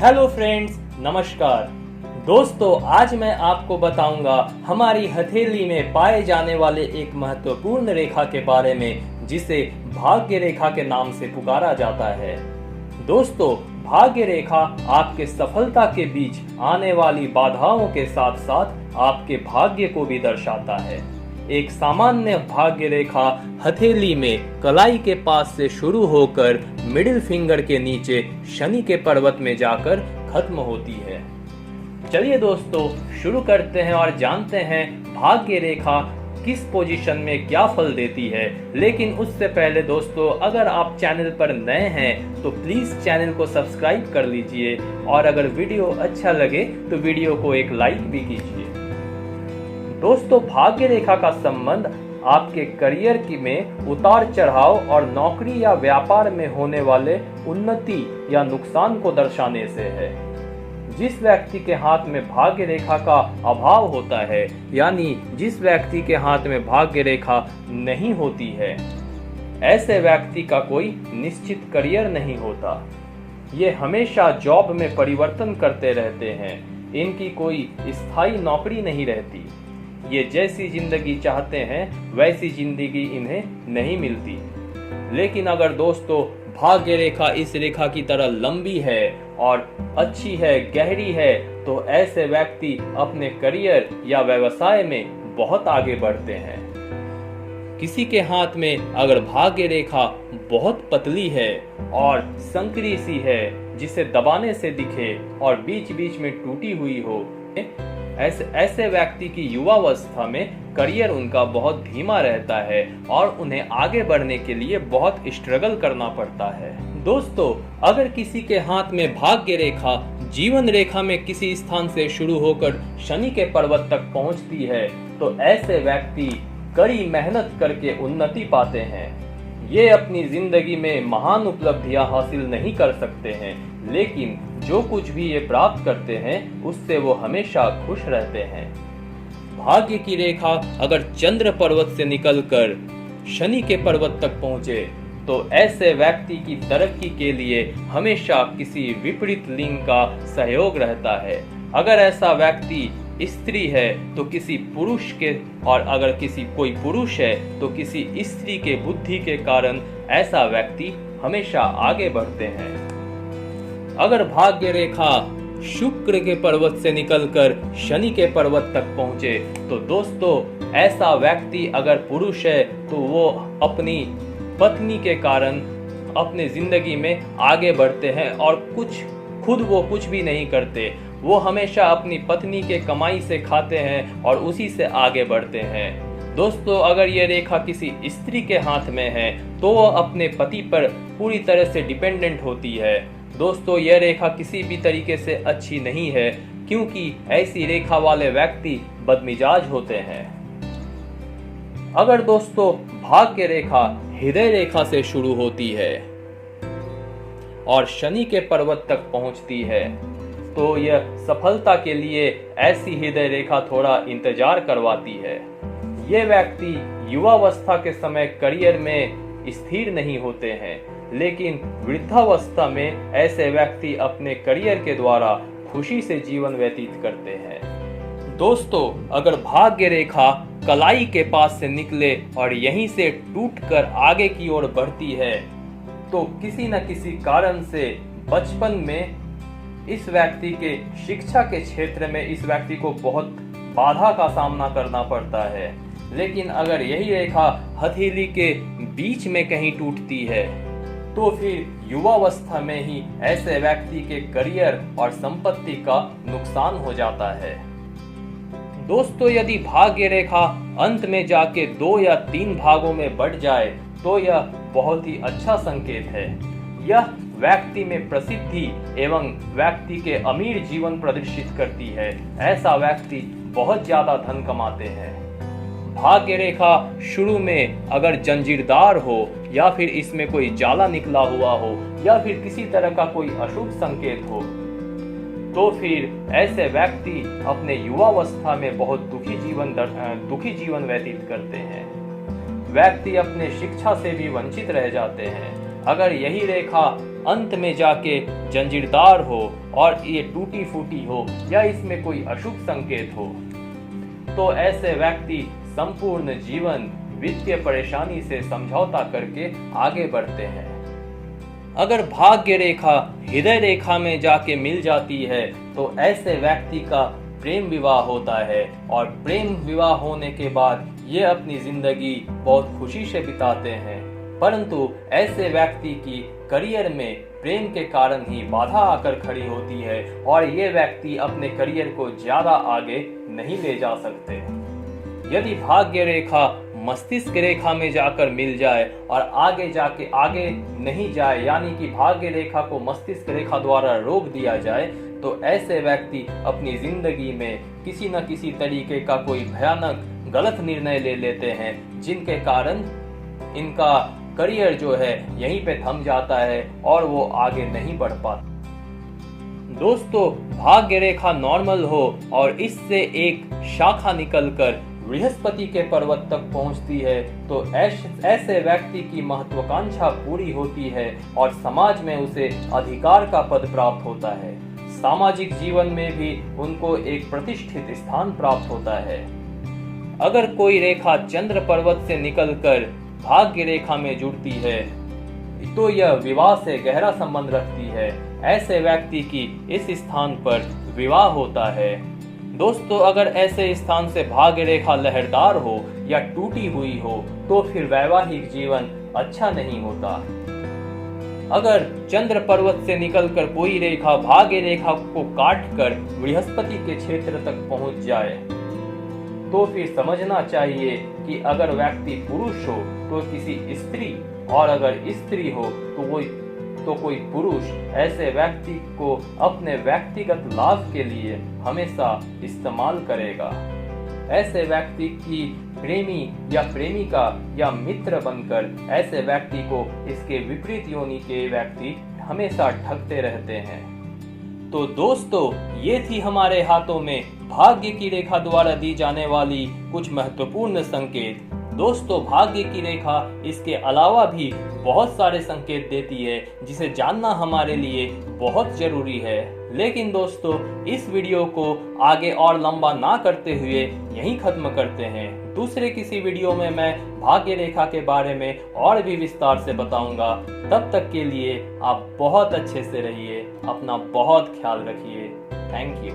Hello friends, नमस्कार दोस्तों। आज मैं आपको बताऊंगा हमारी हथेली में पाए जाने वाले एक महत्वपूर्ण रेखा के बारे में, जिसे भाग्य रेखा के नाम से पुकारा जाता है। दोस्तों, भाग्य रेखा आपके सफलता के बीच आने वाली बाधाओं के साथ साथ आपके भाग्य को भी दर्शाता है। एक सामान्य भाग्य रेखा हथेली में कलाई के पास से शुरू होकर मिडिल फिंगर के नीचे शनि के पर्वत में जाकर खत्म होती है। चलिए दोस्तों, शुरू करते हैं और जानते हैं भाग्य रेखा किस पोजीशन में क्या फल देती है। लेकिन उससे पहले दोस्तों, अगर आप चैनल पर नए हैं तो प्लीज चैनल को सब्सक्राइब कर लीजिए, और अगर वीडियो अच्छा लगे तो वीडियो को एक लाइक भी कीजिए। दोस्तों, भाग्य रेखा का संबंध आपके करियर में उतार चढ़ाव और नौकरी या व्यापार में होने वाले उन्नति या नुकसान को दर्शाने से है। जिस व्यक्ति के हाथ में भाग्य रेखा का अभाव होता है, यानी जिस व्यक्ति के हाथ में भाग्य रेखा नहीं होती है, ऐसे व्यक्ति का कोई निश्चित करियर नहीं होता। ये हमेशा जॉब में परिवर्तन करते रहते हैं। इनकी कोई स्थायी नौकरी नहीं रहती। ये जैसी जिंदगी चाहते हैं वैसी जिंदगी इन्हें नहीं मिलती। लेकिन अगर दोस्तों भाग्य रेखा इस रेखा की तरह लंबी है और अच्छी है, गहरी है, तो ऐसे व्यक्ति अपने करियर या व्यवसाय में बहुत आगे बढ़ते हैं। किसी के हाथ में अगर भाग्य रेखा बहुत पतली है और संकरी सी है, जिसे दबाने से दिखे और बीच बीच में टूटी हुई हो, ऐसे व्यक्ति की युवावस्था में करियर उनका बहुत धीमा रहता है और उन्हें आगे बढ़ने के लिए बहुत स्ट्रगल करना पड़ता है। दोस्तों, अगर किसी के हाथ में भाग्य रेखा जीवन रेखा में किसी स्थान से शुरू होकर शनि के पर्वत तक पहुंचती है, तो ऐसे व्यक्ति कड़ी मेहनत करके उन्नति पाते हैं। ये अपनी जिंदगी में महान उपलब्धियां हासिल नहीं कर सकते हैं, लेकिन जो कुछ भी ये प्राप्त करते हैं उससे वो हमेशा खुश रहते हैं। भाग्य की रेखा अगर चंद्र पर्वत से निकलकर शनि के पर्वत तक पहुंचे, तो ऐसे व्यक्ति की तरक्की के लिए हमेशा किसी विपरीत लिंग का सहयोग रहता है। अगर ऐसा व्यक्ति स्त्री है तो किसी पुरुष के, और अगर कोई पुरुष है तो किसी स्त्री के बुद्धि के कारण ऐसा व्यक्ति हमेशा आगे बढ़ते हैं। अगर भाग्य रेखा शुक्र के पर्वत से निकलकर शनि के पर्वत तक पहुंचे, तो दोस्तों ऐसा व्यक्ति अगर पुरुष है तो वो अपनी पत्नी के कारण अपने जिंदगी में आगे बढ़ते हैं और खुद वो कुछ भी नहीं करते। वो हमेशा अपनी पत्नी के कमाई से खाते हैं और उसी से आगे बढ़ते हैं। दोस्तों, अगर ये रेखा किसी स्त्री के हाथ में है तो वो अपने पति पर पूरी तरह से डिपेंडेंट होती है। दोस्तों, यह रेखा किसी भी तरीके से अच्छी नहीं है, क्योंकि ऐसी रेखा वाले व्यक्ति बदमिजाज होते हैं। अगर दोस्तों भाग्य रेखा हृदय रेखा से शुरू होती है और शनि के पर्वत तक पहुंचती है, तो यह सफलता के लिए ऐसी हृदय रेखा थोड़ा इंतजार करवाती है। ये व्यक्ति युवावस्था के समय करियर में स्थिर नहीं होते हैं, लेकिन वृद्धावस्था में ऐसे व्यक्ति अपने करियर के द्वारा खुशी से जीवन व्यतीत करते हैं। दोस्तों, अगर भाग्य रेखा कलाई के पास से निकले और यहीं से टूटकर आगे की ओर बढ़ती है, तो किसी न किसी कारण से बचपन में इस व्यक्ति के शिक्षा के क्षेत्र में इस व्यक्ति को बहुत बाधा का सामना करना पड़ता है। लेकिन अगर यही रेखा हथेली के बीच में कहीं टूटती है, तो फिर युवावस्था में ही ऐसे व्यक्ति के करियर और संपत्ति का नुकसान हो जाता है। दोस्तों, यदि भाग्य रेखा अंत में जाके 2 या 3 भागों में बढ़ जाए, तो यह बहुत ही अच्छा संकेत है। यह व्यक्ति में प्रसिद्धि एवं व्यक्ति के अमीर जीवन प्रदर्शित करती है। ऐसा व्यक्ति बहुत ज्यादा धन कमाते हैं। भाग्य रेखा शुरू में अगर जंजीरदार हो, या फिर इसमें कोई जाला निकला हुआ हो, या फिर किसी तरह का कोई अशुभ संकेत हो, तो फिर ऐसे व्यक्ति अपने युवावस्था में बहुत दुखी जीवन व्यतीत करते हैं। व्यक्ति अपने शिक्षा से भी वंचित रह जाते हैं। अगर यही रेखा अंत में जाके जंजीरदार हो और ये टूटी फूटी हो या इसमें कोई अशुभ संकेत हो, तो ऐसे व्यक्ति संपूर्ण जीवन वित्तीय परेशानी से समझौता करके आगे बढ़ते हैं। अगर भाग्य रेखा हृदय रेखा में जाके मिल जाती है तो ऐसे व्यक्ति का प्रेम विवाह होता है और प्रेम विवाह होने के बाद ये अपनी जिंदगी बहुत खुशी से बिताते हैं। परंतु ऐसे व्यक्ति की करियर में प्रेम के कारण ही बाधा आकर खड़ी होती है और ये व्यक्ति अपने करियर को ज्यादा आगे नहीं ले जा सकते। यदि भाग्य रेखा मस्तिष्क रेखा में जाकर मिल जाए और आगे जाके आगे नहीं जाए, यानी कि भाग्य रेखा को मस्तिष्क रेखा द्वारा रोक दिया जाए, तो ऐसे व्यक्ति अपनी जिंदगी में किसी न किसी तरीके का कोई भयानक गलत निर्णय ले लेते हैं, जिनके कारण इनका करियर जो है यहीं पे थम जाता है और वो आगे नहीं बढ़ पाता। दोस्तों, भाग्य रेखा नॉर्मल हो और इससे एक शाखा निकलकर बृहस्पति के पर्वत तक पहुंचती है तो ऐसे व्यक्ति की महत्वाकांक्षा पूरी होती है और समाज में उसे अधिकार का पद प्राप्त होता है। सामाजिक जीवन में भी उनको एक प्रतिष्ठित स्थान प्राप्त होता है। अगर कोई रेखा चंद्र पर्वत से निकलकर भाग्य रेखा में जुड़ती है तो यह विवाह से गहरा संबंध रखती है। ऐसे व्यक्ति की इस स्थान पर विवाह होता है। दोस्तों, अगर ऐसे स्थान से भाग्य रेखा लहरदार हो या टूटी हुई हो तो फिर वैवाहिक जीवन अच्छा नहीं होता। अगर चंद्र पर्वत से निकलकर कोई रेखा भाग्य रेखा को काटकर बृहस्पति के क्षेत्र तक पहुंच जाए तो फिर समझना चाहिए कि अगर व्यक्ति पुरुष हो तो किसी स्त्री और अगर स्त्री हो तो कोई पुरुष ऐसे व्यक्ति को अपने व्यक्तिगत लाभ के लिए हमेशा इस्तेमाल करेगा। ऐसे व्यक्ति की प्रेमी या प्रेमिका या मित्र बनकर ऐसे व्यक्ति को इसके विपरीत योनि के व्यक्ति हमेशा ठगते रहते हैं। तो दोस्तों, ये थी हमारे हाथों में भाग्य की रेखा द्वारा दी जाने वाली कुछ महत्वपूर्ण संकेत। दोस्तों, भाग्य की रेखा इसके अलावा भी बहुत सारे संकेत देती है जिसे जानना हमारे लिए बहुत जरूरी है। लेकिन दोस्तों, इस वीडियो को आगे और लंबा ना करते हुए यहीं खत्म करते हैं। दूसरे किसी वीडियो में मैं भाग्य रेखा के बारे में और भी विस्तार से बताऊंगा। तब तक के लिए आप बहुत अच्छे से रहिए, अपना बहुत ख्याल रखिए। Thank you.